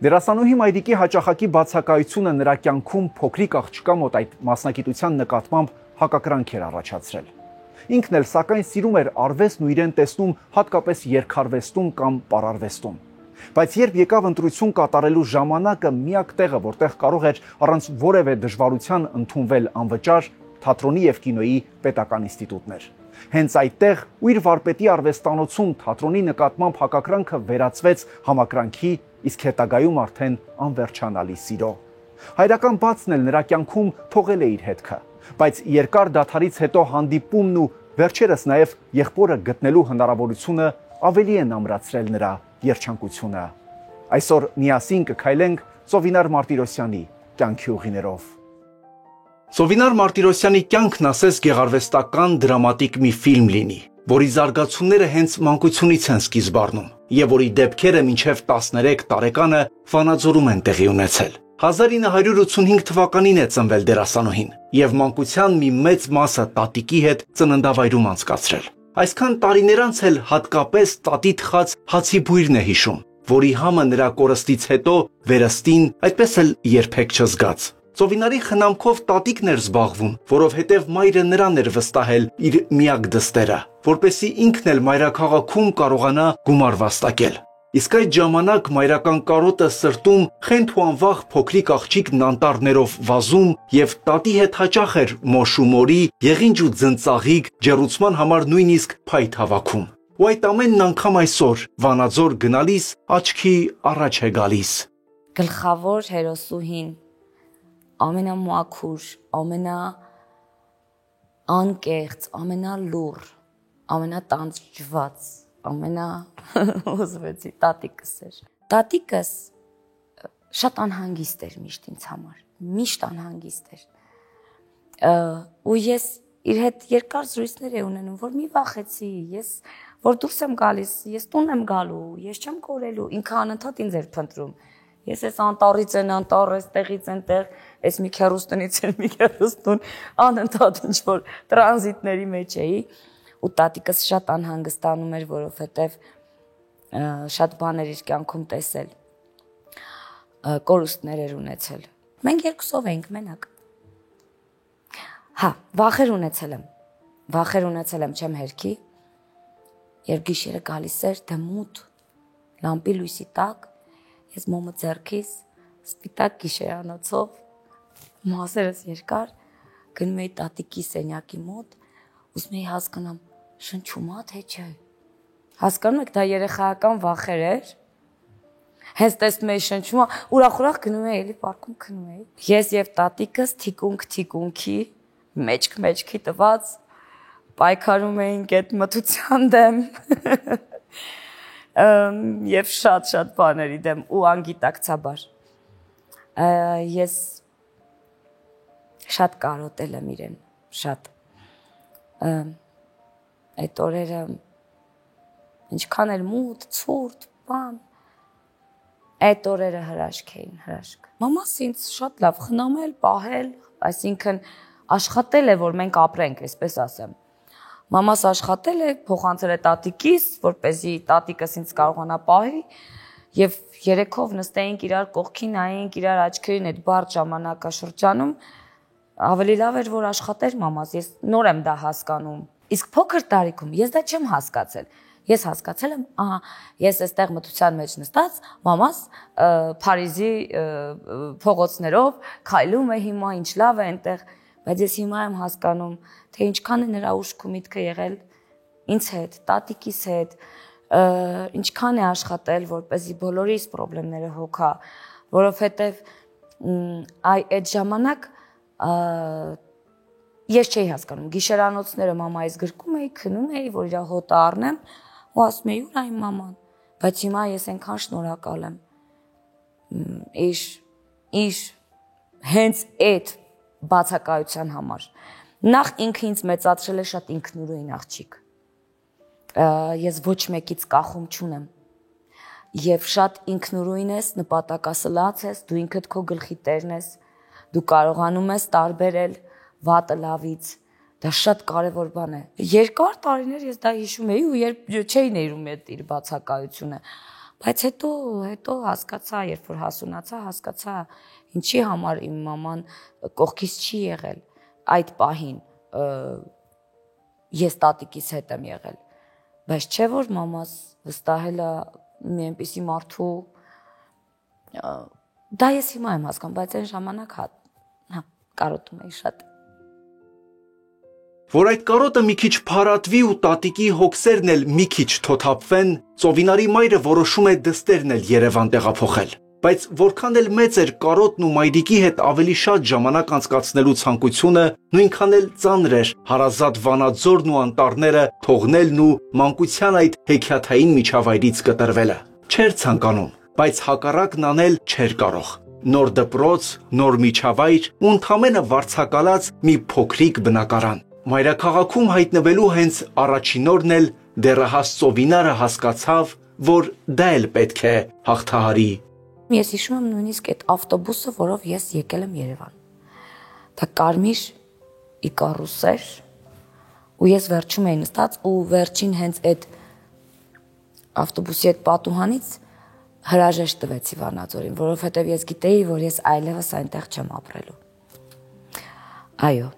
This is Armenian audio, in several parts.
Դերասանուհի Մայրիկի հաճախակի բացակայությունը նրա կյանքում փոքրիկ աղջկա մոտ այդ մասնագիտության նկատմամբ հակակրանք էր առաջացրել։ Ինքն էլ սակայն սիրում էր արվեստն ու իրեն տեսնում հատկապես երգարվեստում կամ պարարվեստում։ Բայց երբ եկավ ընտրություն կատարելու ժամանակը, միակ տեղը, որտեղ կարող էր առանց որևէ դժվարության ընդունվել անվճար, թատրոնի եւ կինոյի պետական ինստիտուտն էր։ Հենց այդտեղ ու իր վարպետի արվեստանոցում թատրոնի նկատմամբ հակակրանքը վերածվեց համակրանքի, իսկ հետագայում արդեն անվերջանալի սիրո։ Հայրական բացն էլ նրա կյանքում թողել է իր հետքը, բայց երկար դադարից հետո հանդիպումն ու վերջերս նաև եղբորը գտնելու հնարավորությունը ավելի են ամրացրել նրա երջանկությունը։ Այսօր միասին կքայլենք Սովինար Մարտիրոսյանի կյանքի ուղիներով։ Սովինար Մարտիրոսյանի կյանքն ասես գեղարվեստական դրամատիկ մի ֆիլմ լինի, որի զարգացումները հենց մանկությունից են սկիզբ առնում եւ որի դեպքերը մինչեւ 13 տարեկանը Վանաձորում են տեղի ունեցել։ 1985 թվականին է ծնվել դերասանուհին եւ մանկության մի մեծ մասը տատիկի հետ ծննդավայրում անցկացրել։ Այսքան տարիներ անց էլ հատկապես տատի թխած հացի բույրն է հիշում, որի համը նրա կորստից հետո վերստին այդպես էլ երբեք չզգաց։ Սովինարի խնամքով տատիկն էր զբաղվում, որովհետև մայրը նրան էր վստահել իր միակ դստերը, որպեսզի ինքն էլ մայրաքաղաքում կարողանա գումար վաստակել։ Իսկ այդ ժամանակ մայրական կարոտը սրտում խենթ ու անվախ փոքրիկ աղջիկն անտառներով վազում եւ տատի հետ հաճախ էր մոշու մորի, եղինջ ու ձնծաղիկ, ջեռուցման համար նույնիսկ փայտ հավաքում։ Ու այդ ամենն անգամ այսօր Վանաձոր գնալիս աչքի առաջ է գալիս։ Գլխավոր հերոսուհին, ամենամաքուր, ամենաանկեղծ, ամենալուռ, ամենատանջված, ուզվեցի տատիկս էր։ Տատիկս շատ անհանգիստ էր միշտ ինձ համար, միշտ անհանգիստ էր։ Ու ես իր հետ երկար զրույցներ եմ ունենում, որ մի վախեցի, ես որ դուրս եմ գալիս, ես տուն եմ գալու, ես չեմ կորելու, ինքը անընդհատ ինձ էր փնտրում։ Ես այս անտառից են անտառ, այստեղից են տեղ, այս մի քեռուստունից են մի քեռուստուն, անընդհատ ինչ-որ տրանզիտների մեջ էի։ Ու տատիկս շատ անհանգստանում էր, որովհետև շատ բաներ իր կյանքում տեսել, կորուստներ էր ունեցել։ Մենք երկուսով էինք մենակ։ Հա, վախեր ունեցել եմ չեմ հերքի, երբ գիշերը գալիս էր դեմուտ, լամպի լույսի տակ, ես մոմը ձեռքիս, սպիտակ գիշերանոցով, մասերս երկար, գնում էի տատիկի սենյակի մոտ, ուզում էի հասկանամ, շնչում ա թե չէ։ Հասկանում եք, դա երեխայական վախեր էր։ Հենց տեսնում էի շնչում ա, ուրախ գնում էի, էլի պարկում քնում էի։ Ես եւ տատիկս թիկունքի, մեջքի տված պայքարում էինք այդ մթության դեմ։ Եվ շատ բաների դեմ ու անգիտակցաբար։ Ես շատ կարոտել եմ իրեն, շատ։ Այդ օրերը ինչքան էլ մութ, ցուրտ, բան, այդ օրերը հրաշք էին, հրաշք։ Մամաս ինձ շատ լավ խնամել, պահել, այսինքն աշխատել է, որ մենք ապրենք, այսպես ասեմ։ Մամաս աշխատել է, փոխանցել է տատիկիս, որպեսզի տատիկս ինձ կարողանա պահի, եւ երեքով նստեինք իրար կողքին, նայեինք իրար աչքերին այդ բարդ ժամանակաշրջանում, ավելի լավ էր, որ աշխատեր մամաս, ես նոր եմ դա հասկանում։ Իսկ փոքր տարիքում ես դա չեմ հասկացել։ Ես հասկացել եմ, ես այստեղ մթության մեջ նստած, մամաս Փարիզի փողոցներով քայլում է հիմա, ինչ լավ է այնտեղ, բայց ես հիմա եմ հասկանում, թե ինչքան է նրա ուշք ու միտքը եղել ինձ հետ, տատիկիս հետ, ինչքան է աշխատել, որպեսզի բոլորիս խնդիրները հոգա, որովհետև այդ ժամանակ ես չէի հասկանում, գիշերանոցները մամայիս գրկում էի, քնում էի, որ իր հոտը առնեմ, ու ասում էի, ուր այն մաման, բայց հիմա ես այնքան շնորհակալ եմ իր հենց այդ բացակայության համար։ Նախ ինքը ինձ մեծացրել է շատ ինքնուրույն աղջիկ։ Ես ոչ մեկից կախում չունեմ։ Եվ շատ ինքնուրույն ես, նպատակասլաց ես, դու ինքդ քո գլխի տերն ես, դու կարողանում ես տարբերել վատը լավից։ Դա շատ կարևոր բան է։ Երկար տարիներ ես դա հիշում էի ու երբ չէի ներում այդ իր բացակայությունը։ Բայց հետո հասկացա, երբ որ հասունացա, հասկացա ինչի համար իմ մաման կողքից չի եղել այդ պահին, ես տատիկիս հետ եմ եղել, բայց չէ որ մամաս վստահել է մի այնպիսի մարդու, դա ես հիմա եմ հասկանում, բայց այն ժամանակ կարոտում էի շատ։ Որ այդ կարոտը մի քիչ փարատվի ու տատիկի հոգսերն էլ մի քիչ թոթափվեն, Ծովինարի մայրը որոշում է դստերն էլ Երևան տեղափոխել։ Բայց որքան էլ մեծ էր կարոտն ու մայրիկի հետ ավելի շատ ժամանակ անցկացնելու ցանկությունը, նույնքան էլ ծանր էր հարազատ Վանաձորն ու անտառները թողնելն ու մանկության այդ հեքիաթային միջավայրից կտրվելը։ Չէր ցանկանում, բայց հակառակն անել չէր կարող։ Նոր դպրոց, նոր միջավայր ու ընդամենը վարձակալած մի փոքրիկ բնակարան։ Մայրաքաղաքում հայտնվելու հենց առաջին օրն էլ դեռահաս Ծովինարը հասկացավ, որ դա էլ պետք է հաղթահարի։ Ես հիշում եմ նույնիսկ այդ ավտոբուսը, որով ես եկել եմ Երևան։ Դա կարմիր Իկարուս էր, ու ես վերջում էի նստած ու վերջին հենց այդ ավտոբուսի այդ պատուհանից հրաժեշտ տվեցի Վանաձորին, որովհետև ես գիտեի, որ ես այլևս այնտեղ չեմ ապրելու։ Այո,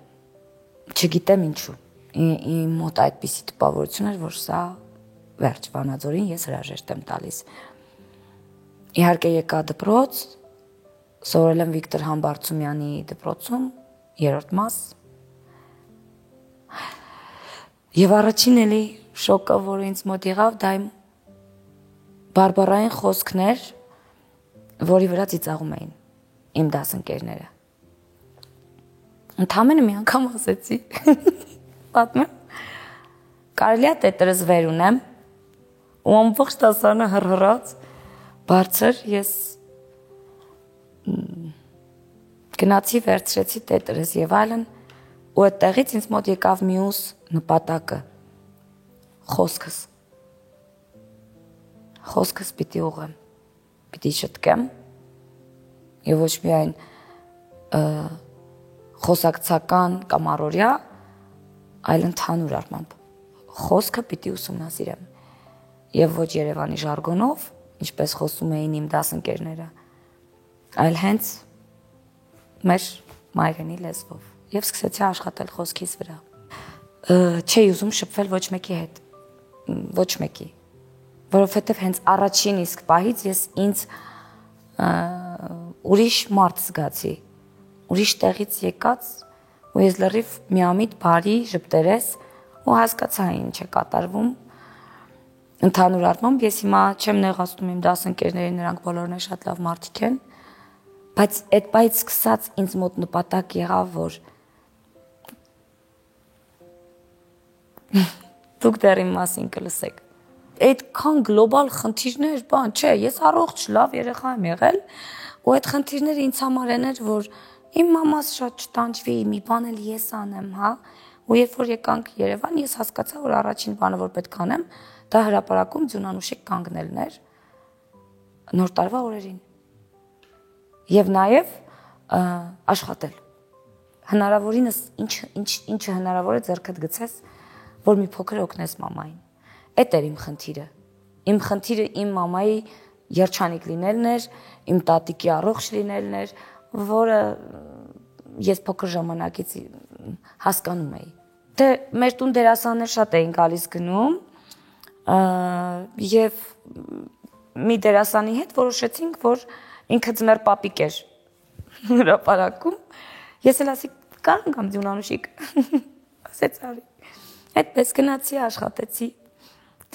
չգիտեմ ինչու։ Իմ մոտ այդպիսի տպավորություն էր, որ սա վերջ Վանաձորին ես հրաժեշտ եմ տալիս։ Իհարկե եկա դպրոց, սովորել եմ Վիկտոր Համբարձումյանի դպրոցում, 3-րդ մաս։ Եվ առաջին էլի շոկը, որը ինձ մոտ եղավ, դա իմ բարբառային խոսքն էր, որի վրա ծիծաղում էին իմ դասընկերները։ Ընդամենը մի անգամ ասեցի, պատմեմ, կարելի է տետրս վեր ունեմ, ու ամբողջ դասարանը հռհռաց, բարձր, ես գնացի, վերցրեցի տետրս եւ այլն, ու այդտեղից ինձ մոտ եկավ մյուս նպատակը, խոսքս պիտի ուղղեմ, պիտի շտկեմ, եւ ոչ միայն խոսակցական կամ առօրյա, այլ ընդհանուր առմամբ խոսքը պիտի ուսումնասիրեմ եւ ոչ Երևանի ժարգոնով, ինչպես խոսում էին իմ դասընկերները, այլ հենց մեր մայրենի լեզվով եւ սկսեցի աշխատել խոսքիս վրա։ Չէի ուզում շփվել ոչ մեկի հետ, ոչ մեկի, որովհետեւ հենց առաջին իսկ պահից ես ինձ ուրիշ մարդ զգացի, ուրիշ տեղից եկած, ու ես լրիվ միամիտ բարի ժպտերես ու հասկացա ինչ է կատարվում։ Ընդհանուր առմամբ ես հիմա չեմ նեղացնում իմ դասընկերներին, նրանք բոլորն էլ շատ լավ մարդիկ են, բայց այդ պահից սկսած ինձ մոտ նպատակ եղավ, որ դուք դեռ իմ մասին կլսեք։ Այդքան գլոբալ խնդիրներ, բան չէ, ես առողջ լավ երեխա եմ եղել, ու այդ խնդիրները ինձ համար էր, որ իմ մամաս շատ չտանջվի, մի բան էլ ես անեմ, հա, ու երբ որ եկանք Երևան, ես հասկացա, որ առաջին բանը, որ պետք անեմ, դա հրապարակում ձյունանուշիկ կանգնելն էր նոր տարվա օրերին։ Եվ նաև աշխատել։ Հնարավորինս ինչը հնարավոր է ձեռքդ գցես, որ մի փոքր օգնես մամային։ Էդ էր իմ խնդիրը։ Իմ խնդիրը իմ մամայի երջանիկ լինելն էր, իմ տատիկի առողջ լինելն էր, որը ես փոքր ժամանակից հասկանում էի։ Դե մեր տուն դերասաններ շատ էին գալիս գնում, եւ մի դերասանի հետ որոշեցինք, որ ինքը ձմեռ պապիկ էր հրապարակում։ Ես էլ ասի կարող եմ ձյունանուշիկ։ Ասեց արի։ Այդպես գնացի, աշխատեցի։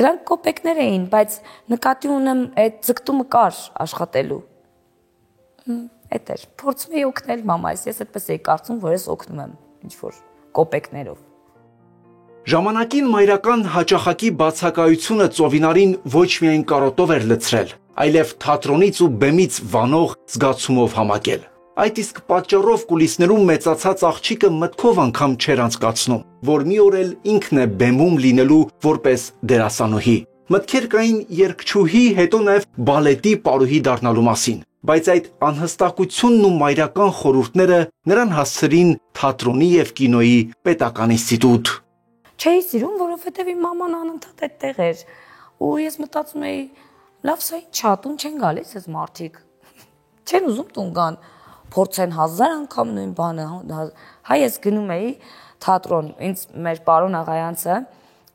Դրանք կոպեկներ էին, բայց նկատի ունեմ այդ ձգտումը կար աշխատելու։ Էդ էր, փորձում էի օգնել մամայիս, ես այդպես էի կարծում, որ ես օգնում եմ ինչ-որ կոպեկներով։ Ժամանակին մայրական հաճախակի բացակայությունը Ծովինարին ոչ միայն կարոտով էր լցրել, այլև թատրոնից ու բեմից վանող զգացումով համակել։ Այդ իսկ պատճառով կուլիսներում մեծացած աղջիկը մտքով անգամ չէր անցկացնում, որ մի օր էլ ինքն է բեմում լինելու որպես դերասանուհի։ Մտքեր կային երգչուհի, հետո նաև բալետի պարուհի դառնալու մասին, բայց այդ անհստակությունն ու մայրական խորհուրդները նրան հասցրին թատրոնի եւ կինոյի պետական ինստիտուտ։ Չէի սիրում, որովհետև իմ մաման անընդհատ այդտեղ էր, ու ես մտածում էի, լավ սա ինչա տուն չեն գալիս այս մարդիկ։ Չեն ուզում տուն գան, փորձեն 1000 անգամ նույն բանը, հայ ես գնում էի թատրոն, ինձ մեր պարոն Աղայանցը,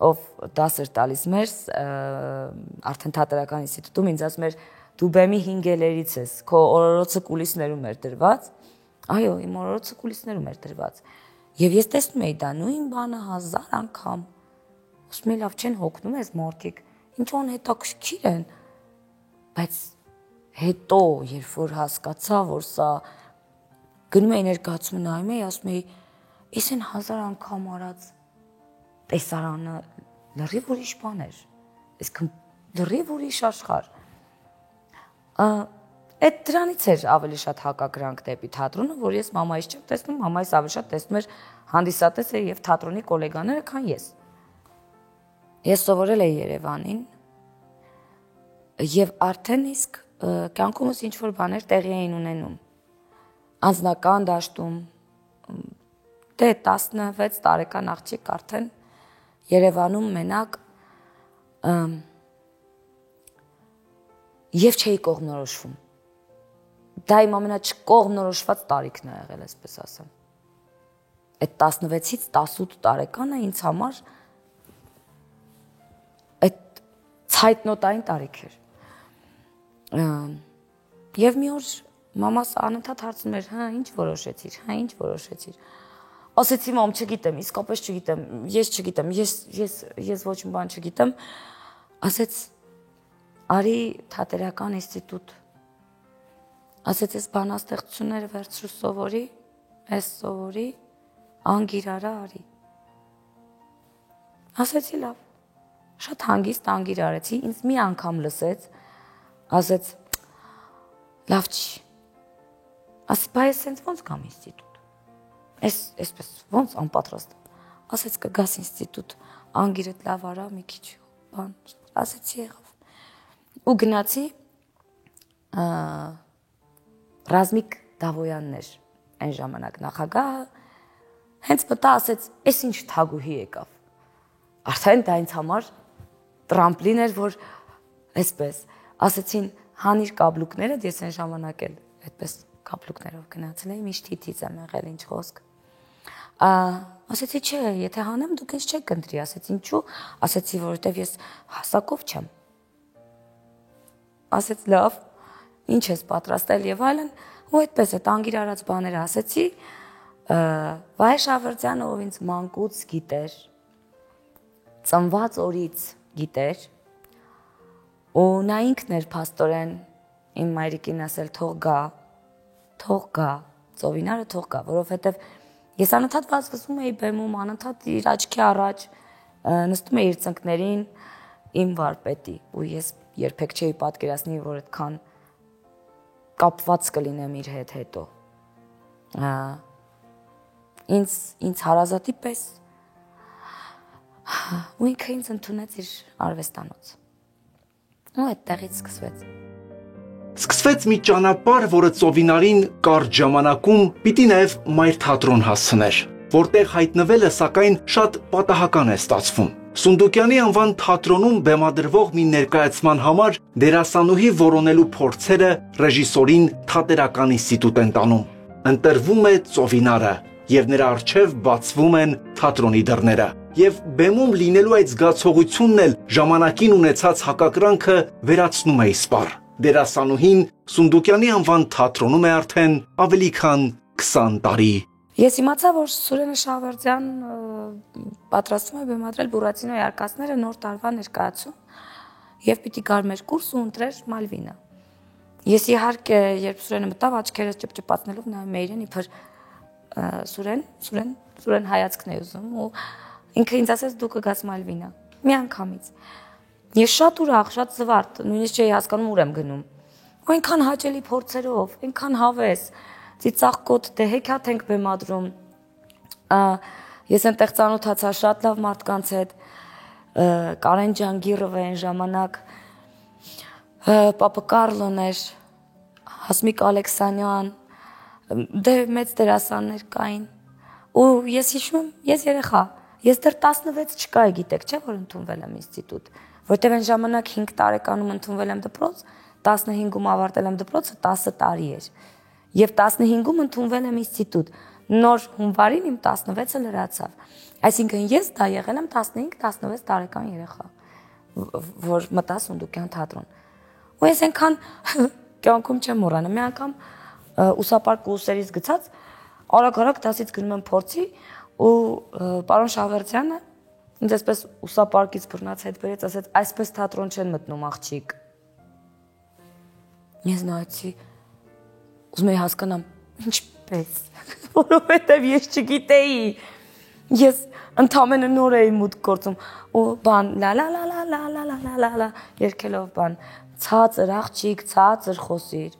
ով դաս էր տալիս մեր արդեն թատերական ինստիտուտում, ինձ ասում էր դու բեմի 5-ելերից ես, քո օրորոցը կուլիսներում էր դրված, այո, իմ օրորոցը կուլիսներում էր դրված, եւ ես տեսնում էի դա նույն բանը 1000 անգամ, ասում եմ լավ չեն հոգնում այս մարդիկ, ինչ-որ հետաքրքիր են, բայց հետո, երբ որ հասկացա, որ սա գնում էի ներկայացում նայում էի, ասում էի, ես են 1000 անգամ արած տեսարանը լրիվ ուրիշ բան էր, այսքան լրիվ ուրիշ աշխարհ։ Այդ դրանից էր ավելի շատ հակակրանք դեպի թատրոնը, որ ես մամայից չեմ տեսնում, մամայից ավելի շատ տեսնում էր հանդիսատեսը եւ թատրոնի գոլեգաները, քան ես։ Ես սովորել էի Երևանին եւ արդեն իսկ կյանքումս ինչ որ բաներ տեղի էին ունենում։ Անձնական դաշտում դե 16 տարեկան աղջիկ արդեն Երևանում մենակ եւ չէի կողմնորոշվում։ Դա իմ ամենաչկողմնորոշված տարիքն է եղել, այսպես ասեմ։ Այդ 16-ից 18 տարեկանը ինձ համար այդ ցայտնոտային տարիք էր։ Եվ մի օր մամաս անընդհատ հարցնում էր, հա, ինչ որոշեցիր։ Ասեցի մամ, չգիտեմ, իսկապես չգիտեմ, ես չգիտեմ, ես ոչ մի բան չգիտեմ։ Ասեց, արի թատերական ինստիտուտ։ Ասեց, ես բանաստեղծությունները վերցրու սովորի, ես սովորի, անգիրարա արի։ Ասեցի լավ։ Շատ հանգիստ անգիր արեցի, ինձ մի անգամ լսեց, ասեց, լավ չի։ Ասի, բայ ես սենց ոնց գամ ինստիտուտ։ Այսպես ոնց անպատրաստ։ Ասեց կգաս ինստիտուտ, անգիրդ լավ արա մի քիչ բան։ Ասեցի եղավ։ Ու գնացի Ռազմիկ Դավոյանն էր այն ժամանակ նախագահը, հենց մտա ասեց, «Էս ինչ թագուհի եկավ»։ Արդեն դա ինձ համար տրամպլին էր, որ այսպես ասեցին, հանիր կաբլուկները, ես այն ժամանակ էլ այդպես կապլուկներով գնացել էի, միշտ հիթից եմ եղել ինչ խոսք։ Ասեցի, չէ, եթե հանեմ, դուք ինձ չեք կընտրի, ասեցի, ինչու, ասեցի, որովհետև ես հասակով չեմ։ Ասեց, լավ, ինչ ես պատրաստել եւ այլն, ու այդպես է անգիր արած բաները ասեցի, Վահե Շավերդյանը, ով ինձ մանկուց գիտեր, ծնված օրից գիտեր, ու նա ինքն էր փաստորեն իմ մայրիկին ասել թող գա, ծովինարը թող գա, որովհետև ես անընդհատ վազվզում էի բեմում, անընդհատ իր աչքի առաջ նստում էի իր ծնկներին իմ վարպետի, ու ես երբեք չէի պատկերացնի, որ այդքան կապված կլինեմ իր հետ հետո։ Ինձ հարազատի պես, ու ինքը ինձ ընդունեց իր արվեստանոց, ու այդտեղից սկսվեց։ Սկսվեց մի ճանապարհ, որը ծովինարին կարճ ժամանակում պիտի նաև մայր թատրոն հասցներ, որտեղ հայտնվելը սակայն շատ պատահական է ստացվում։ Սունդուկյանի անվան թատրոնում բեմադրվող մի ներկայացման համար դերասանուհի որոնելու փորձերը ռեժիսորին թատերական ինստիտուտ են տանում։ Ընտրվում է ծովինարը, եւ նրա առջև բացվում են թատրոնի դռները։ Եվ բեմում լինելու այդ զգացողությունն էլ ժամանակին ունեցած հակակրանքը վերացնում է իսպառ։ Դերասանուհին Սունդուկյանի անվան թատրոնում է արդեն ավելի քան 20 տարի։ Ես իմացա, որ Սուրենը Շավերդյան պատրաստվում է բեմադրել Բուրատինոյի արկածները նոր տարվա ներկայացում եւ պիտի գար մեր կուրս ու ընտրեր Մալվինը։ Ես իհարկե, երբ Սուրենը մտավ, աչքերս ճպճպացնելով նայում էի իրեն, իբր Սուրեն հայացքն է ուզում ու ինքը ինձ ասեց դու կգաս Մալվինա։ Մի անգամից։ Ես շատ ուրախ, շատ զվարթ, նույնիսկ չէի հասկանում ուր եմ գնում։ Ու այնքան հաճելի փորձերով, այնքան հավես, ծիծաղկոտ, դե հեքիաթ ենք բեմադրում։ Ես այնտեղ ծանոթացա շատ լավ մարդկանց հետ, Կարեն Ջանգիրովը այն ժամանակ, Պապա Կարլոն էր, Հասմիկ Ալեքսանյան, դե մեծ դերասաններ կային։ Ու ես հիշում եմ, ես երեխա, ես դեռ 16 չկայի, գիտեք, չէ՞ որ ընդունվել եմ ինստիտուտ։ Որտեւ այն ժամանակ 5 տարեկանում ընդունվել եմ դպրոց, 15-ում ավարտել եմ դպրոցը, 10 տարի էր։ Եվ 15-ում ընդունվել եմ ինստիտուտ։ Նոր հունվարին իմ 16-ը լրացավ։ Այսինքն ես դա եղել եմ 15-16 տարեկան երեխա, որ մտա Սունդուկյան թատրոն։ Ու ես այնքան կյանքում չեմ մոռանում։ Մի անգամ ուսապար կուրսերից գցած արագ դասից գնում եմ փորձի ու պարոն Շավերդյանը ինձ այսպես ուսապարկից բռնած հետ բերեց, ասեց այսպես թատրոն չեն մտնում աղջիկ։ Ես նայեցի, ուզում էի հասկանամ ինչպես, որովհետև ես չգիտեի։ Ես ընդամենը նոր էի մուտք գործում ու բան լա երգելով բան ցածր աղջիկ, ցածր խոսիր։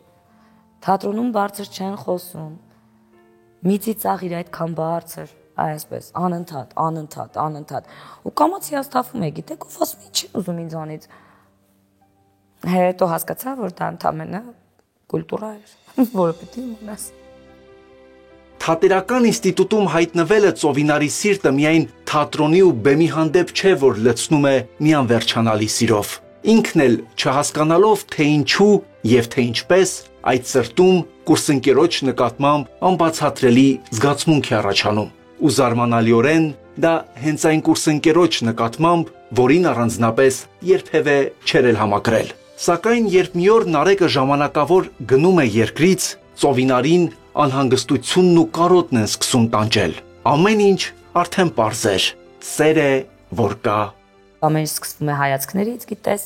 Թատրոնում բարձր չեն խոսում։ Մի ծիծաղիր այդքան բարձր, այսպես անընդհատ։ Ու կամաց հիասթափվում է, գիտեք, ու ասում ինչ են ուզում ինձանից։ Հետո հասկացա, որ դա ընդամենը կուլտուրա էր, որը պիտի իմանաս։ Թատերական ինստիտուտում հայտնվելը Ծովինարի սիրտը միայն թատրոնի ու բեմի հանդեպ չէ, որ լցնում է մի անվերջանալի սիրով։ Ինքն էլ չհասկանալով, թե ինչու եւ թե ինչպես, այդ սրտում կուրսընկերոջ նկատմամբ անբացատրելի զգացմունք է առաջանում։ Ու զարմանալիորեն դա հենց այն կուրսընկերոջ նկատմամբ, որին առանձնապես երբևէ չէր էլ համակրել։ Սակայն երբ մի օր Նարեկը ժամանակավոր գնում է երկրից, Ծովինարին անհանգստությունն ու կարոտն են սկսում տանջել։ Ամեն ինչ արդեն պարզ էր։ Սեր է, որ կա։ Ամեն ինչ սկսվում է հայացքներից, գիտես։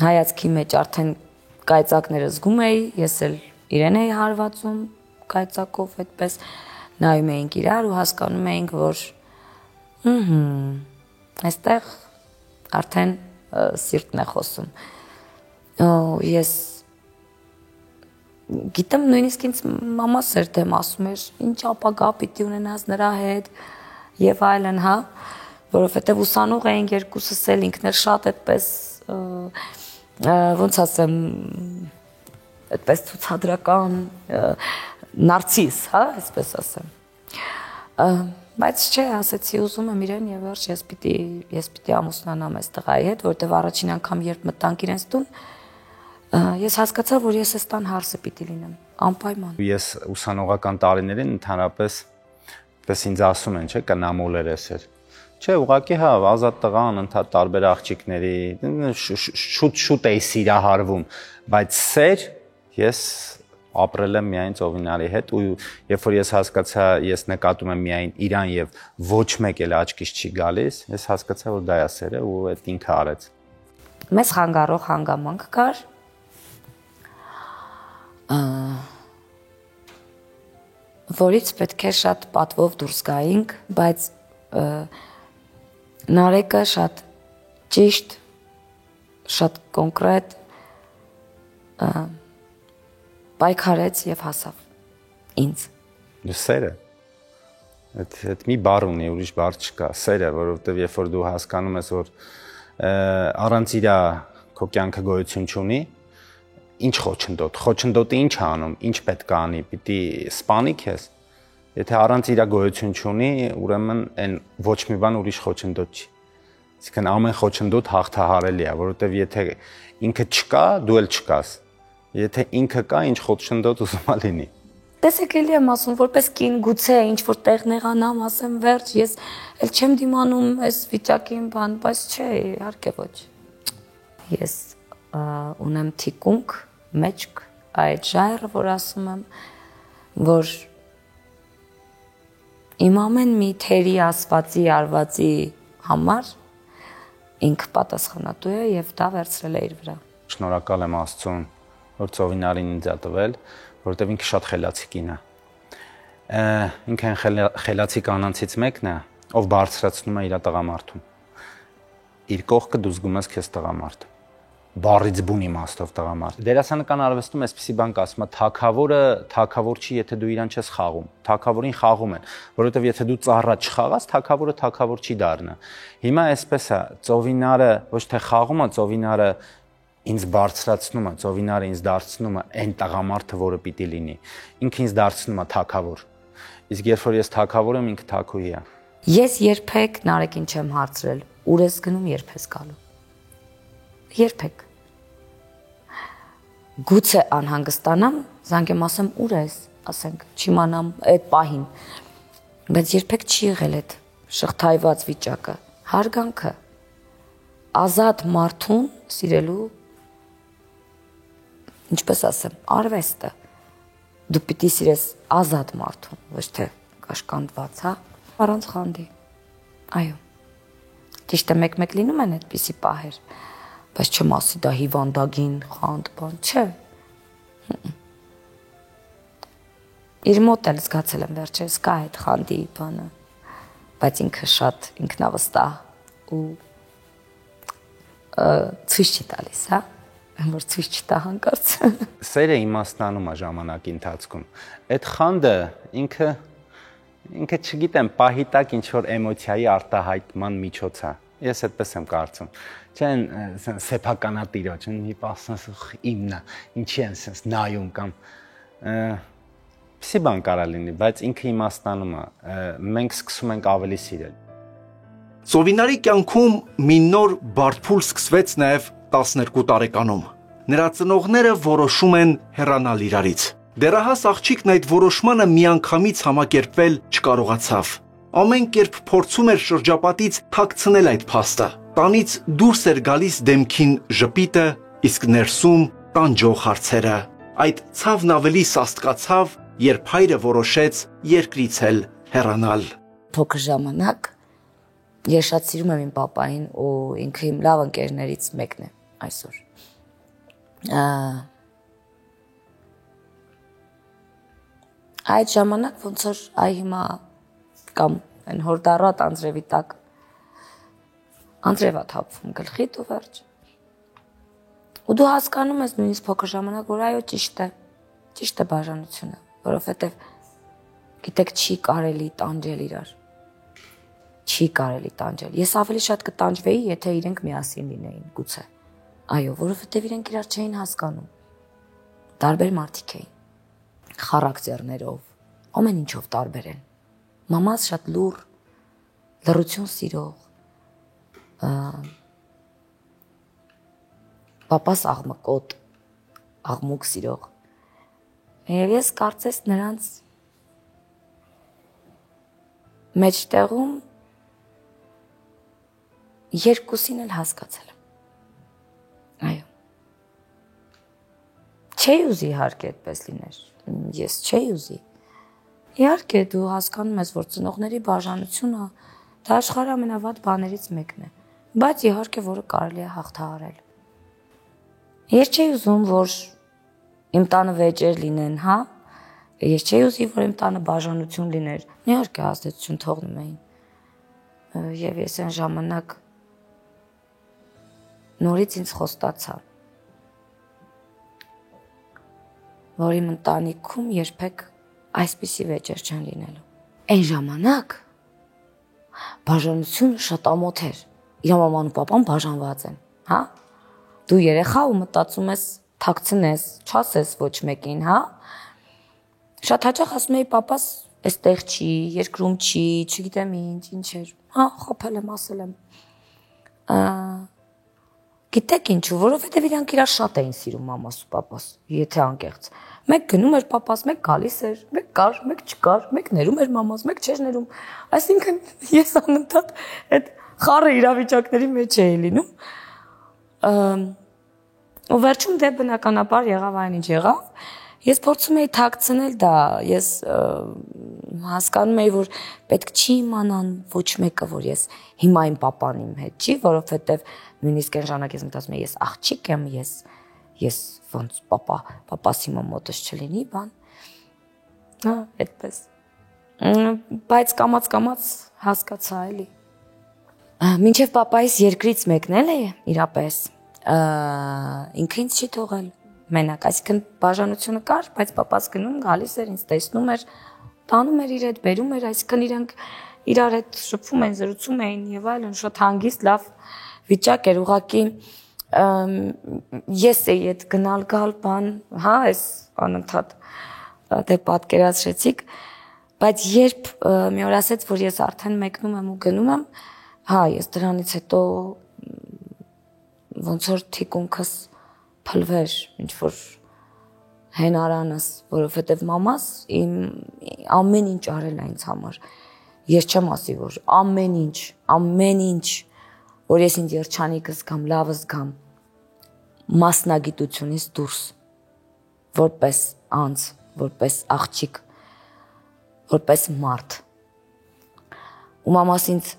Հայացքի մեջ արդեն կայծակները զգում էի, ես էլ իրեն էի հարվածում կայծակով, այդպես նայում էինք իրար ու հասկանում էինք, որ այստեղ արդեն սիրտն է խոսում։ Ես գիտեմ, նույնիսկ ինձ մամաս էր դեմ ասում էր, ինչ ապագա պիտի ունենաս նրա հետ եւ այլն, հա, որովհետեւ ուսանող էինք երկուսս էլ, ինքն էլ շատ այդպես ոնց ասեմ, այդպես ցուցադրական նարցիս, հա, այսպես ասեմ։ Բայց չէ, ասեցի ուզում եմ իրեն եւ վերջ ես պիտի ամուսնանամ այս տղայի հետ, որտեվ առաջին անգամ երբ մտանք իրենց տուն, ես հասկացա, որ ես այս տան հարսը պիտի լինեմ, անպայման։ Ես ուսանողական տարիներին ընդհանրապես պես ինձ ասում են, չէ, կնամոլեր ես։ Չէ, ուղղակի հա, ազատ տղա անընդհատ տարբեր աղջիկների շուտ էի սիրահարվում, բայց սեր ես ապրել եմ միայն Ծովինարի հետ ու երբ որ ես հասկացա, ես նկատում եմ միայն իրան եւ ոչ մեկ էլ աչքից չի գալիս, ես հասկացա, որ դա է սերը ու այդ ինքը արեց։ Մեզ խանգարող հանգամանք կար։ Որից պետք է շատ պատվով դուրս գայինք, բայց Նարեկը շատ ճիշտ, շատ կոնկրետ պայքարեց եւ հասավ ինձ։ Սերը։ Այդ մի բառ ունի, ուրիշ բառ չկա, սերը, որովհետեւ երբ որ դու հասկանում ես, որ առանց իր քո կյանքը գոյություն չունի, ինչ խոչընդոտը ինչ է անում, ինչ պետք է անի, պիտի սպանի քեզ։ Եթե առանց իր գոյություն չունի, ուրեմն այն ոչ մի բան ուրիշ խոչընդոտ չի։ Այսինքն ամեն խոչընդոտ հաղթահարելի է, որովհետև եթե ինքը չկա, դու էլ չկաս։ Եթե ինքը կա, ինչ խոչընդոտ ուզում ա լինի։ Տեսեք, էլի եմ ասում, որպես կին գուցե ինչ որ տեղ նեղանամ, ասեմ վերջ, ես էլ չեմ դիմանում այս վիճակին բան, բայց չէ, իհարկե ոչ։ Ես ունեմ թիկունք, մեջք, այդ ժայռը, որ ասում եմ, որ իմ ամեն մի թերի ասվածի, արվածի համար ինքը պատասխանատու է եւ դա վերցրել է իր վրա։ Շնորհակալ եմ Աստծուն, որ Ծովինարին ինձ ա տվել, որովհետեւ ինքը շատ խելացի կին է։ Ինքը խելացի կանանցից մեկն է, ով բարձրացնում է իր տղամարդուն։ Իր կողքը դու զգում ես քեզ տղամարդ։ Բառից բուն իմաստով տղամարդ։ Դերասանական արվեստում այսպիսի բան կասում է, թագավորը թագավոր չի, եթե դու իրան չես խաղում։ Թագավորին խաղում են, որովհետև եթե դու ծառա չխաղաս, թագավորը թագավոր չի դառնա։ Հիմա այսպես է, Ծովինարը ոչ թե խաղում է, Ծովինարը ինձ բարձրացնում է, Ծովինարը ինձ դարձնում է այն տղամարդը, որը պիտի լինի։ Ինքը ինձ դարձնում է թագավոր։ Իսկ երբ որ ես թագավոր եմ, ինքը թագուհի է։ Ես երբեք Նարեկին չեմ հարցրել, ուր ես գնում, երբ ես գալու։ երբեք։ Գուցե անհանգստանամ, զանգեմ ասեմ ուր ես, ասենք, չիմանամ այդ պահին, բայց երբեք չի եղել այդ շղթայված վիճակը, հարգանքը, ազատ մարդուն սիրելու, ինչպես ասեմ, արվեստը, դու պիտի սիրես ազատ մարդուն, ոչ թե կաշկանդված, հա, առանց խանդի, այո, ճիշտ է մեկ-մեկ լինում են այդպիսի պահեր, բայց չեմ ասի դա հիվանդագին, խանդ, բան, չէ, իր մոտ էլ զգացել եմ վերջերս կա այդ խանդի բանը, բայց ինքը շատ ինքնավստահ ու ցույց չի տալիս, հա, որ ցույց չտա հանկարծ։ Սերը իմաստանում է ժամանակի ընթացքում։ Այդ խանդը ինքը չգիտեմ, պահի տակ ինչ որ էմոցիայի արտահայտման միջոց է։ Ես այդպես եմ կարծում։ Չեն սեփականատիրոջ, մի պասնաս իմն է, ինչի են sense նայում կամ Պսի բան կարա լինի, բայց ինքը իմաստանում է, մենք սկսում ենք ավելի սիրել։ Սովինարի կյանքում մի նոր բարդփուլ սկսվեց նաև 12 տարեկանում։ Նրա ծնողները որոշում են հեռանալ իրարից։ Դեռահաս աղջիկն այդ որոշմանը միանգամից համակերպվել չկարողացավ։ Ամեն կերպ փորձում էր շրջապատից թաքցնել այդ փաստը։ Տանից դուրս էր գալիս դեմքին ժպիտը, իսկ ներսում տանջող հարցերը։ Այդ ցավն ավելի սաստկացավ, երբ հայրը որոշեց երկրից էլ հեռանալ։ Փոքր ժամանակ ես շատ սիրում եմ իմ պապային ու ինքը իմ լավ ընկերներից մեկն է այսօր։ Այդ ժամանակ ոնց որ այ հիմա կամ այն հորդառատ անձրևի տակ անձրևա թափվում գլխիդ ու վերջ։ Ու դու հասկանում ես նույնիսկ փոքր ժամանակ, որ այո ճիշտ է բաժանությունը, որովհետև գիտեք չի կարելի տանջել իրար։ Չի կարելի տանջել։ Ես ավելի շատ կտանջվեի, եթե իրենք միասին լինեին, գուցե։ Այո, որովհետև իրենք իրար չէին հասկանում։ Տարբեր մարդիկ էին։ Խարակտերներով, ամեն ինչով տարբեր են։ Մամաս շատ լուռ, լռություն սիրող, պապաս աղմկոտ, աղմուկ սիրող։ Եվ ես կարծես նրանց մեջտեղում երկուսին էլ հասկացել եմ։ Այո։ Չէի ուզի իհարկե այդպես լիներ։ Ես չէի ուզի։ Իհարկե դու հասկանում ես, որ ծնողների բաժանությունը դա աշխարհի ամենավատ բաներից մեկն է, բայց իհարկե որը կարելի է հաղթահարել։ Ես չէի ուզում, որ իմ տանը վեճեր լինեն, հա։ Ես չէի ուզի, որ իմ տանը բաժանություն լիներ։ Իհարկե ազդեցություն թողնում էին։ Եվ ես այն ժամանակ նորից ինձ խոստացա, որ իմ ընտանիքում երբեք այսպիսի վեճեր չեն լինելու։ Այն ժամանակ բաժանությունը շատ ամոթ էր։ Իրա մաման ու պապան բաժանված են, հա։ Դու երեխա ու մտածում ես թաքցնես, չասես ոչ մեկին, հա։ Շատ հաճախ ասում էի պապաս այստեղ չի, երկրում չի, չգիտեմ ինչ էր։ Հա, խփել եմ, ասել եմ։ Գիտեք ինչու, որովհետև իրանք իրար շատ էին սիրում մամաս ու պապաս, եթե անկեղծ։ Մեկ գնում էր պապաս, մեկ գալիս էր, մեկ կար, մեկ չկար, մեկ ներում էր մամաս, մեկ չէր ներում։ Այսինքն ես անընդհատ այդ խառը իրավիճակների մեջ էի լինում։ Ու վերջում դե բնականաբար եղավ այն ինչ եղավ։ Ես փորձում էի թաքցնել դա, ես հասկանում էի, որ պետք չի իմանան ոչ մեկը, որ ես հիմա իմ պապան իմ հետ չի, որովհետև նույնիսկ այն ժամանակ ես մտածում էի, ես աղջիկ եմ, ես ոնց պապաս հիմա մոտս չլինի, բան։ Հա, այդպես։ Բայց կամաց հասկացա էլի։ Մինչև պապայիս երկրից մեկնել է, իրապես, ինքը ինձ չի թողել մենակ, այսինքն բաժանությունը կար, բայց պապաս գնում, գալիս էր, ինձ տեսնում էր, տանում էր իր հետ, բերում էր, այսինքն իրանք իրար հետ շփվում էին, զրուցում էին եւ այլն, շատ հանգիստ, լավ վիճակ էր, ուղղակի ես էի այդ գնալ-գալ բան, հա, այս անընդհատ դե պատկերացրեցիք, բայց երբ մի օր ասեց, որ ես արդեն մեկնում եմ ու գնում եմ, հա, ես դրանից հետո ոնց որ թիկունքս փլվեր, ինչ որ հենարանս, որովհետև մամաս իմ ամեն ինչ արել է ինձ համար։ Ես չեմ ասի, որ ամեն ինչ, որ ես ինձ երջանիկս գամ, լավս գամ, մասնագիտությունից դուրս, որպես անձ, որպես աղջիկ, որպես մարդ։ Ու մամաս ինձ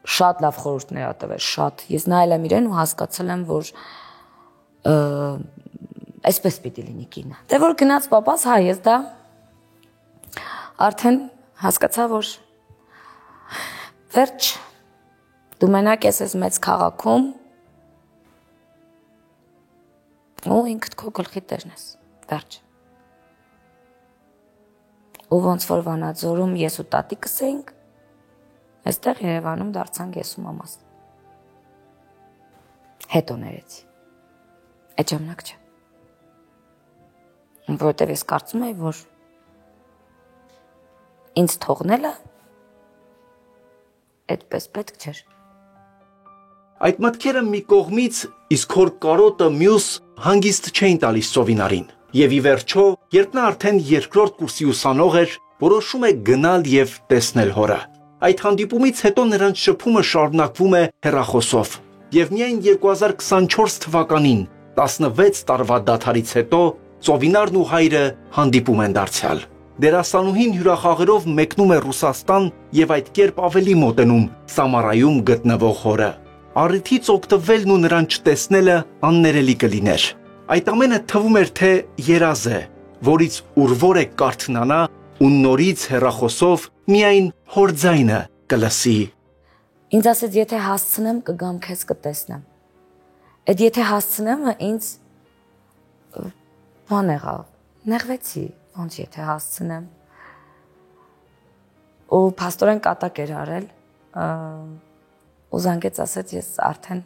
շատ լավ խորհուրդներ ա տվել, շատ։ Ես նայել եմ իրեն ու հասկացել եմ, որ այսպես պիտի լինի կինը։ Դե որ գնաց պապաս, հա, ես դա արդեն հասկացա, որ վերջ, դու մենակ ես այս մեծ քաղաքում ու ինքդ քո գլխի տերն ես, վերջ։ Ու ոնց որ Վանաձորում ես ու տատիկս էինք, այստեղ Երևանում դարձանք ես ու մամաս։ Հետո ներեցի։ Այդ ժամանակ չէ։ Որովհետև ես կարծում եի, որ ինձ թողնելը այդպես պետք չէր։ Այդ մտքերը մի կողմից, իսկ հոր կարոտը մյուս հանգիստ չէին տալիս Սովինարին։ Եվ ի վերջո, երբ նա արդեն երկրորդ կուրսի ուսանող էր, որոշում է գնալ եւ տեսնել հորը։ Այդ հանդիպումից հետո նրանց շփումը շարունակվում է հեռախոսով։ Եվ միայն 2024 թվականին, 16 տարվա դադարից հետո, Ծովինարն ու հայրը հանդիպում են դարձյալ։ Դերասանուհին հյուրախաղերով մեկնում է Ռուսաստան եւ այդ կերպ ավելի մոտենում Սամարայում գտնվող հորը։ Առիթից օգտվելն ու նրան չտեսնելը աններելի կլիներ։ Այդ ամենը թվում էր, թե երազ է, որից ուրվոր է կարթնանա ու նորից հեռախոսով միայն հոր ձայնը կլսի։ Ինձ ասեց, եթե հասցնեմ, կգամ քեզ կտեսնեմ։ Այդ եթե հասցնեմը ինձ բան եղավ, նեղվեցի, ոնց եթե հասցնեմ։ Ու փաստորեն կատակ էր արել, ու զանգեց ասեց, ես արդեն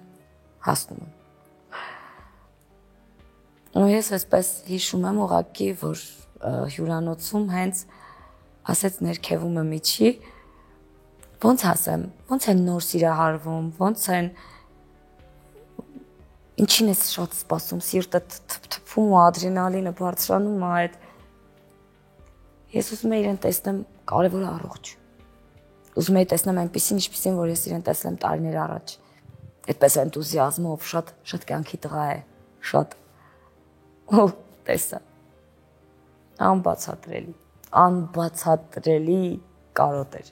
հասնում եմ։ Ու ես այսպես հիշում եմ ուղղակի, որ հյուրանոցում հենց ասեց ներքևումը միջի, ոնց ասեմ, ոնց են նոր սիրահարվում, ոնց են, ինչին ես շատ սպասում, սիրտը թփթփում ու ադրենալինը բարձրանում է այդ։ Ես ուզում եմ իրեն տեսնեմ կարևորը առողջ։ Ուզում եմ տեսնեմ այնպեսին, ինչպեսին, որ ես իրեն տեսնեմ տարիներ առաջ։ Այդպես էնտուզիազմով, շատ կյանքի տղա է, շատ։ Ու տեսա։ Անբացատրելի կարոտ էր։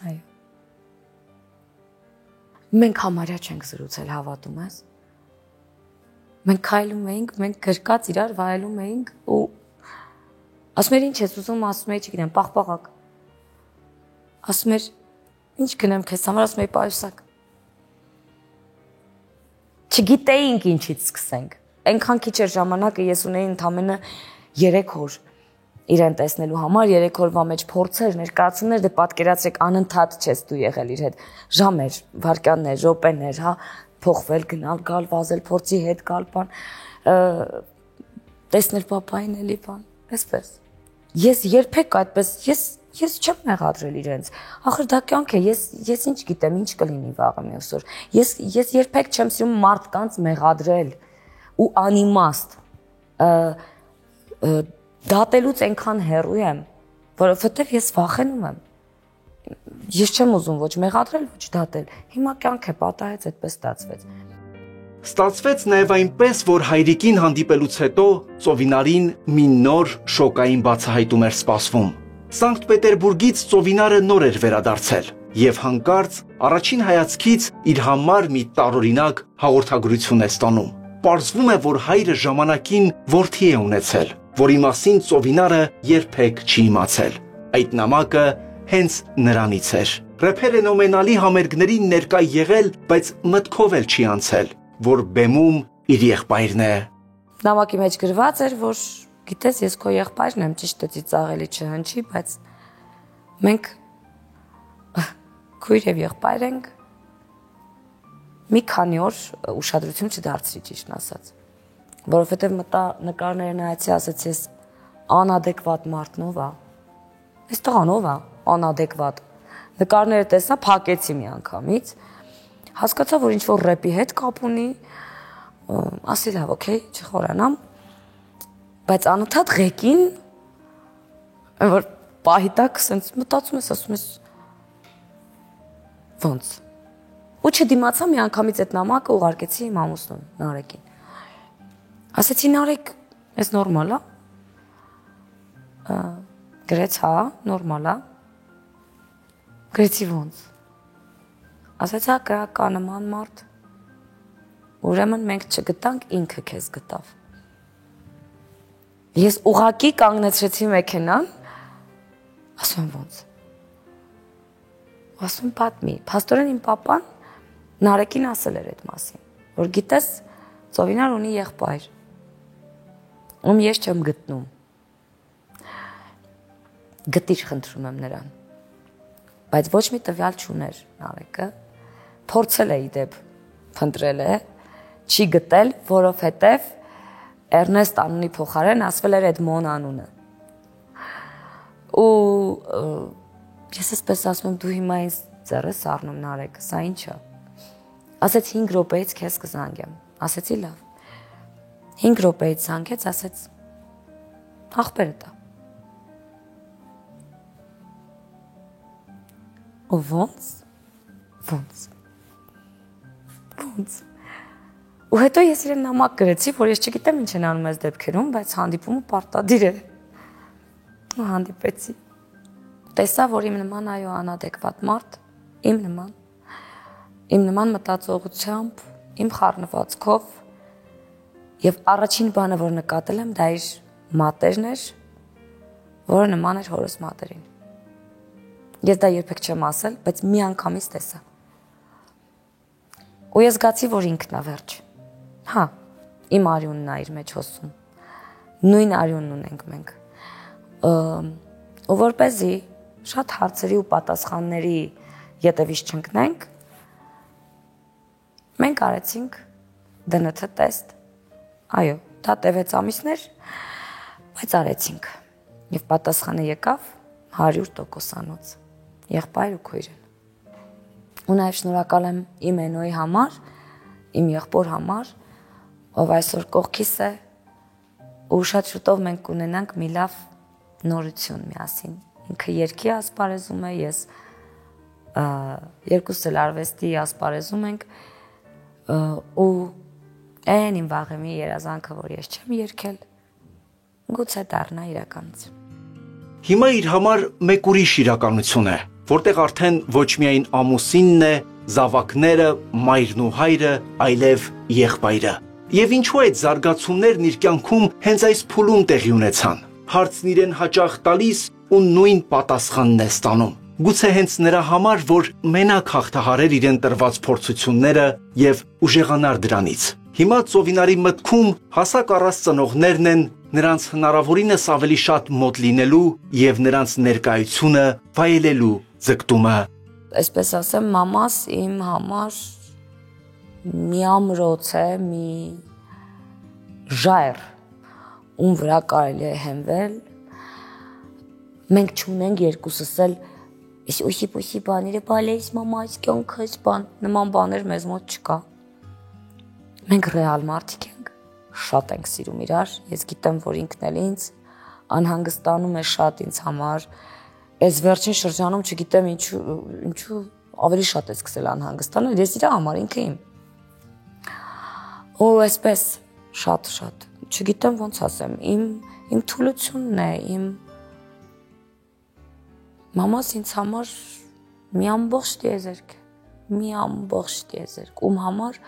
Այո։ Մենք համարյա չենք զրուցել, հավատում ես։ Մենք քայլում էինք, մենք գրկած իրար վայելում էինք ու ասում էր ինչ ես ուզում, ասում էի, չգիտեմ, պաղպաղակ։ Ասում էր ինչ գնեմ քեզ համար, ասում էի պայուսակ։ Չգիտեինք ինչից սկսենք։ Այնքան քիչ էր ժամանակը, ես ունեի ընդամենը 3 օր իրեն տեսնելու համար, 3 օրվա մեջ փորձեր, ներկայացումներ, դե պատկերացրեք անընդհատ չես դու եղել իր հետ, ժամեր, վայրկյաններ, րոպեներ, հա, փոխվել, գնալ, գալ, վազել, փորձի հետ գալ, բան, տեսնել պապային էլի բան, այսպես։ Ես երբեք այդպես, ես չեմ մեղադրել իրենց։ Ախր դա կյանք է, ես ինչ գիտեմ, ինչ կլինի վաղը մյուս օր։ Ես երբեք չեմ սիրում մարդկանց մեղադրել ու անիմաստ դատելուց այնքան հեռու եմ, որովհետև ես վախենում եմ։ Ես չեմ ուզում ոչ մեղադրել, ոչ դատել։ Հիմա կյանք է, պատահեց, այդպես ստացվեց։ Ստացվեց նաև այնպես, որ հայրիկին հանդիպելուց հետո Ծովինարին մի նոր շոկային բացահայտում էր սպասվում։ Սանկտ Պետերբուրգից Ծովինարը նոր էր վերադարձել եւ հանկարծ առաջին հայացքից իր համար մի տարօրինակ հաղորդագրություն է ստանում։ Պարզվում է, որ հայրը ժամանակին որդի է ունեցել, որի մասին Ծովինարը երբեք չի իմացել։ Այդ նամակը հենց նրանից էր։ Ռեփերենոմենալի համերգներին ներկա եղել, բայց մտքով էլ չի անցել, որ բեմում իր եղբայրն է։ Նամակի մեջ գրված էր, որ գիտես, ես քո եղբայրն եմ, ճիշտ է, ծիծաղելի չհնչի, բայց մենք քույր եւ եղբայր ենք։ Մի քանի օր ուշադրություն չդարձրի, ճիշտն ասած, որովհետև մտա նկարները նայեցի, ասեց ես անադեկվատ մարդն ով է։ Այս տղան ով է անադեկվատ։ Նկարները տեսա, փակեցի մի անգամից, Հասկացա, որ ինչ-որ ռեպի հետ կապ ունի, ասի լավ, օքեյ, չխորանամ, բայց անընդհատ ղեկին, որ պահի տակ սենց մտածում ես, ասում ես, ոնց, ու չդիմացա մի անգամից այդ նամակը ուղարկեցի իմ ամուսնուն, Նարեկին, ասեցի Նարեկ, ես նորմալ է, գրեց հա, նորմալ է, գրեցի ոնց, ասեց հա կրականման մարդ, ուրեմն մենք չգտանք, ինքը քեզ գտավ, ես ուղակի կանգնեցրեցի մեքենան, ասում եմ ոնց, ասում պատմի, փաստորեն իմ պապան Նարեկին ասել էր այդ մասին, որ գիտես, Ծովինար ունի եղբայր, ում ես չեմ գտնում, գտիչ խնդրում եմ նրան, բայց ոչ մի տվյալ չուներ Նարեկը, փորձել է իդեպ, փնտրել է, չի գտել, որովհետև Էրնեստ անունի փոխարեն ասվել էր Էդմոն անունը, ու ես այսպես ասում եմ, դու հիմա ինձ ձեռս առնում Նարեկ, սա ինչ է, ասեց 5 րոպեից քեզ կզանգեմ, ասեցի լավ, 5 րոպեից զանգեց, ասեց ախպերը տա, ու ոնց, ու հետո ես իրեն նամակ գրեցի, որ ես չգիտեմ ինչ են անում այս դեպքերում, բայց հանդիպումը պարտադիր է, ու հանդիպեցի, տեսա, որ իմ նման այո անադեկվատ մարդ, իմ նման մտածողությամբ, իմ խառնվածքով և առաջին բանը, որ նկատել եմ, դա իր մատերն էր, որը նման էր հորս մատերին։ Ես դա երբեք չեմ ասել, բայց մի անգամից տեսա։ Ու ես զգացի, որ ինքն է վերջ։ Հա, իմ արյունն է իր մեջ հոսում։ Նույն արյունն ունենք մենք։ Ու որպեսզի շատ հարցերի ու պատասխանների ետևից չընկնենք, մենք արեցինք ԴՆԹ տեստ։ Այո, դա տևեց ամիսներ, բայց արեցինք։ Եվ պատասխանը եկավ 100%-անոց։ Եղբայր ու քույրն։ Ու նաև շնորհակալ եմ իմ Էնոյի համար, իմ եղբոր համար, ով այսօր կողքիս է, ու շատ շուտով մենք կունենանք մի լավ նորություն միասին։ Ինքը երգի ասպարեզում է, ես երկուսս էլ արվեստի ասպարեզում ենք, ու այն իմ վաղեմի երազանքը, որ ես չեմ երգել, գուցե դառնա իրականություն։ Հիմա իր համար մեկ ուրիշ իրականություն է, որտեղ արդեն ոչ միայն ամուսինն է, զավակները, մայրն ու հայրը, այլև եղբայրը։ Եվ ինչու այդ զարգացումներն իր կյանքում հենց այս փուլում տեղի ունեցան։ Հարցն իրեն հաճախ տալիս ու նույն պատասխանն է ստանում։ Գուցե հենց նրա համար, որ մենակ հաղթահարեր իրեն տրված փորձությունները եւ ուժեղանար դրանից։ Հիմա Ծովինարի մտքում հասակ առած ծնողներն են նրանց հնարավորինս ավելի շատ մոտ լինելու եւ նրանց ներկայությունը վայելելու ձգտումը։ Այսպես ասեմ, մամաս իմ համար մի ամրոց է, մի ժայռ, ում վրա կարելի է հենվել։ Մենք չունենք երկուսս էլ ուսի բաները, բալես մամայից կյանքս բան, նման բաներ մեզ մոտ չկա։ Մենք ռեալ մարդիկ ենք, շատ ենք սիրում իրար, ես գիտեմ, որ ինքն էլ ինձ անհանգստանում է շատ ինձ համար, այս վերջին շրջանում չգիտեմ ինչու ավելի շատ է սկսել անհանգստանալ, ես իր համար ինքը իմ։ Ու այսպես շատ, չգիտեմ ոնց ասեմ, իմ թուլությունն է, մամաս ինձ համար մի ամբողջ տիեզերք է, ում համար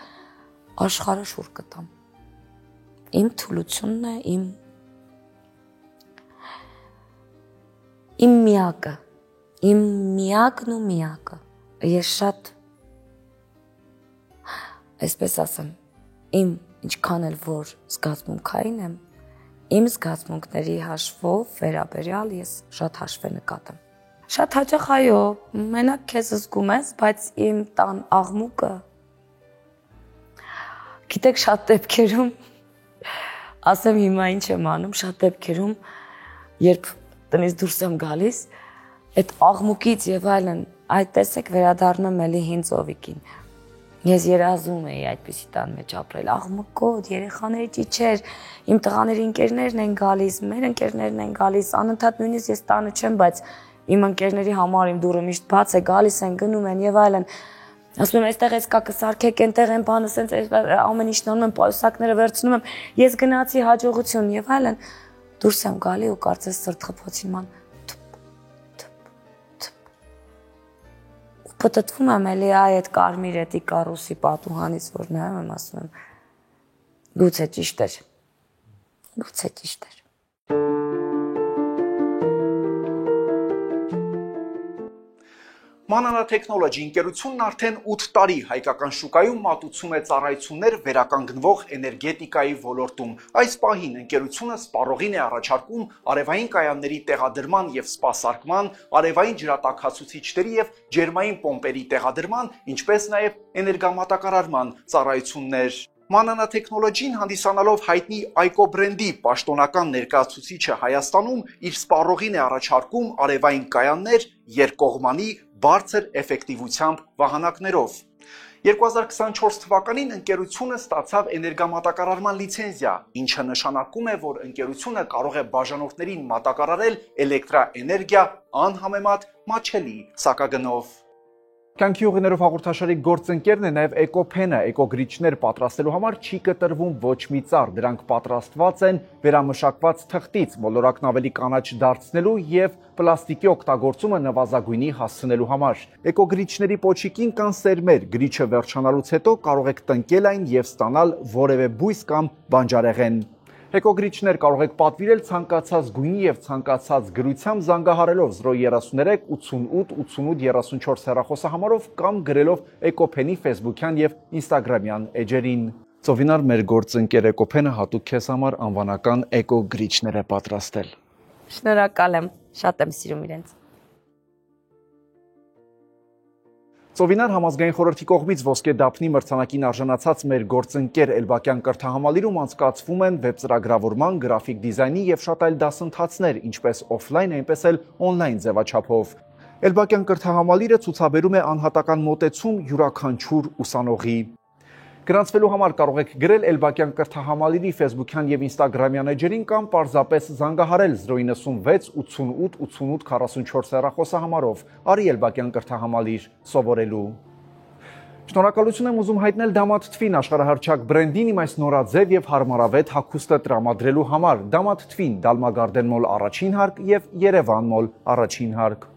աշխարհը շուռ կտամ։ Իմ թուլությունն է, իմ միակը, իմ միակն ու միակը։ Ես շատ, այսպես ասեմ, ինչքան էլ որ զգացմունքային եմ, իմ զգացմունքների հաշվով վերաբերյալ ես շատ հաշվի նկատեմ։ Շատ հաճախ այո, մենակ քեզ զգում ես, բայց իմ տան աղմուկը, գիտեք շատ դեպքերում, ասեմ հիմա ինչ եմ անում, շատ դեպքերում, երբ տնից դուրս եմ գալիս, այդ աղմուկից եւ այլն, այդ տեսեք վերադառնում էլի հին Ծովիկին։ Ես երազում էի այդպիսի տան մեջ ապրել, աղմկոտ, երեխաների ճիչեր, իմ տղաների ընկերներն են գալիս, մեր ընկերներն են գալիս, անընդհատ նույնիսկ ես տանը չեմ, բայց իմ ընկերների համար իմ դուռը միշտ բաց է, գալիս են, գնում են եւ այլն։ Ասում եմ, այստեղ էս կա կսարքեք, այնտեղ են բանը, սենց ամեն ինչ նորմալ եմ, պայուսակները վերցնում եմ, ես գնացի հաջողություն եւ այլն։ Դուրս եմ գալի ու կարծես սրտխփոցին ման Պտտվում եմ էլի այդ կարմիր էտի կարուսի պատուհանից, որ նայում եմ, ասում եմ, գուցե ճիշտ էր, գուցե ճիշտ էր։ Manana Technology ընկերությունն արդեն 8 տարի հայկական շուկայում մատուցում է ծառայություններ վերականգնվող էներգետիկայի ոլորտում։ Այս պահին ընկերությունը սպառողին է առաջարկում արևային կայանների տեղադրման եւ սպասարկման, արևային ջրատաքացուցիչների եւ ջերմային պոմպերի տեղադրման, ինչպես նաեւ էներգամատակարարման ծառայություններ։ Manana Technology-ն հանդիսանալով հայտնի Այկո բրենդի պաշտոնական ներկայացուցիչը Հայաստանում իր սպառողին է առաջարկում արևային կայաններ երկկողմանի բարձր էֆեկտիվությամբ վահանակներով։ 2024 թվականին ընկերությունը ստացավ էներգամատակարարման լիցենզիա, ինչը նշանակում է, որ ընկերությունը կարող է բաժանորդներին մատակարարել էլեկտրաէներգիա անհամեմատ մատչելի սակագնով։ Կյանքի ուղիներով հաղորդաշարի գործընկերն է նաև էկոփենը, էկոգրիչներ պատրաստելու համար չի կտրվում ոչ մի ծառ, դրանք պատրաստված են վերամշակված թղթից, մոլորակն ավելի կանաչ դարձնելու եւ պլաստիկի օգտագործումը նվազագույնի հասցնելու համար։ Էկոգրիչների պոչիկին կան սերմեր, գրիչը վերջանալուց հետո կարող եք տնկել այն եւ ստանալ որևէ բույս կամ բանջարեղեն։ Էկոգրիչներ կարող եք պատվիրել ցանկացած գույնի եւ ցանկացած գրությամբ զանգահարելով 033 88 88 34 հեռախոսահամարով կամ գրելով Էկոփենի Facebook-յան եւ Instagram-յան էջերին։ Ծովինար, մեր գործընկեր Էկոփենը հատուկ քեզ համար անվանական էկոգրիչներ է պատրաստել։ Շնորհակալ եմ, շատ եմ սիրում իրենց։ Ծովինար համազգային խորհրդի կողմից ոսկե դափնի մրցանակին արժանացած մեր գործընկեր Էլբակյան կրթահամալիրում անցկացվում են վեբծրագրավորման, գրաֆիկ դիզայնի եւ շատ այլ դասընթացներ, ինչպես օֆլայն, այնպես էլ օնլայն ձևաչափով։ Էլբակյան կրթահամալիրը ցուցաբերում է անհատական մոտեցում յուրաքանչյուր ուսանողի։ Գրանցվելու համար կարող եք գրել Էլբակյան կրթահամալիրի Facebook-յան եւ Instagram-յան էջերին կամ պարզապես զանգահարել 096 88 88 44 հեռախոսահամարով։ Արի Էլբակյան կրթահամալիր սովորելու։ Շնորհակալություն եմ ուզում հայտնել Դամատ Թվին աշխարհահռչակ բրենդին իմ այս նորաձև եւ հարմարավետ հագուստը տրամադրելու համար։ Դամատ Թվին, Դալմա Garden Mall առաջին հարկ եւ Երևան Mall առաջին հարկ։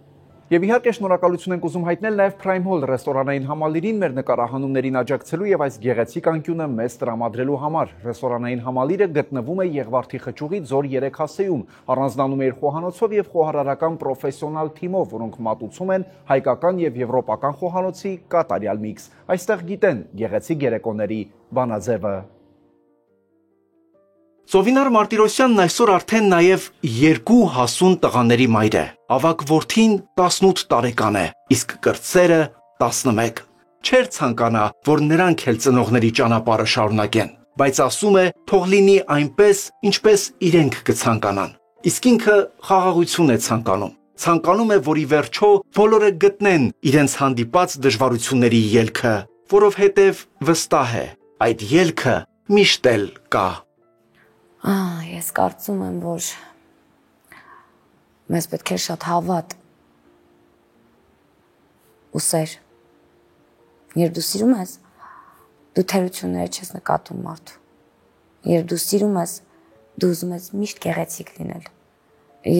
Եվ իհարկե շնորհակալություն ենք ուզում հայտնել նաև Prime Hall ռեստորանային համալիրին մեր նկարահանումներին աջակցելու եւ այս գեղեցիկ անկյունը մեզ տրամադրելու համար։ Ռեստորանային համալիրը գտնվում է Եղվարդի խճուղի Ձոր 3 հասեում, առանձնանում է իր խոհանոցով եւ խոհարարական պրոֆեսիոնալ թիմով, որոնք մատուցում են հայկական եւ եվրոպական խոհանոցի կատարյալ միքս։ Այստեղ գիտեն գեղեցիկ երեկոների բանաձևը։ Ծովինար Մարտիրոսյանն այսօր արդեն նաև 2 հասուն տղաների մայր է։ Ավագ որդին 18 տարեկան է, իսկ կրտսերը 11։ Չէր ցանկանա, որ նրանք էլ ծնողների ճանապարհը շարունակեն, բայց ասում է, թող լինի այնպես, ինչպես իրենք կցանկանան։ Իսկ ինքը խաղաղություն է ցանկանում։ Ցանկանում է, որ ի վերջո բոլորը գտնեն իրենց հանդիպած դժվարությունների ելքը, որովհետև վստահ է, այդ ելքը միշտ էլ կա։ Ես կարծում եմ, որ մեզ պետք է շատ հավատ ու սեր։ Երբ դու սիրում ես, դու թերությունները չես նկատում մարդու։ Երբ դու սիրում ես, դու ուզում ես միշտ գեղեցիկ լինել։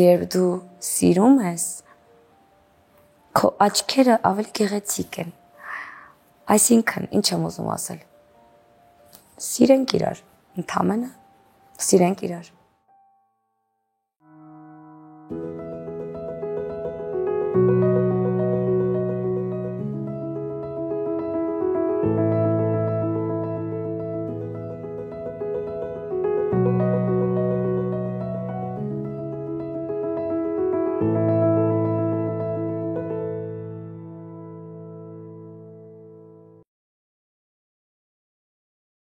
Երբ դու սիրում ես, քո աչքերը ավելի գեղեցիկ են։ Այսինքն, ինչ եմ ուզում ասել։ Սիրենք իրար, ընդամենը սիրենք իրար։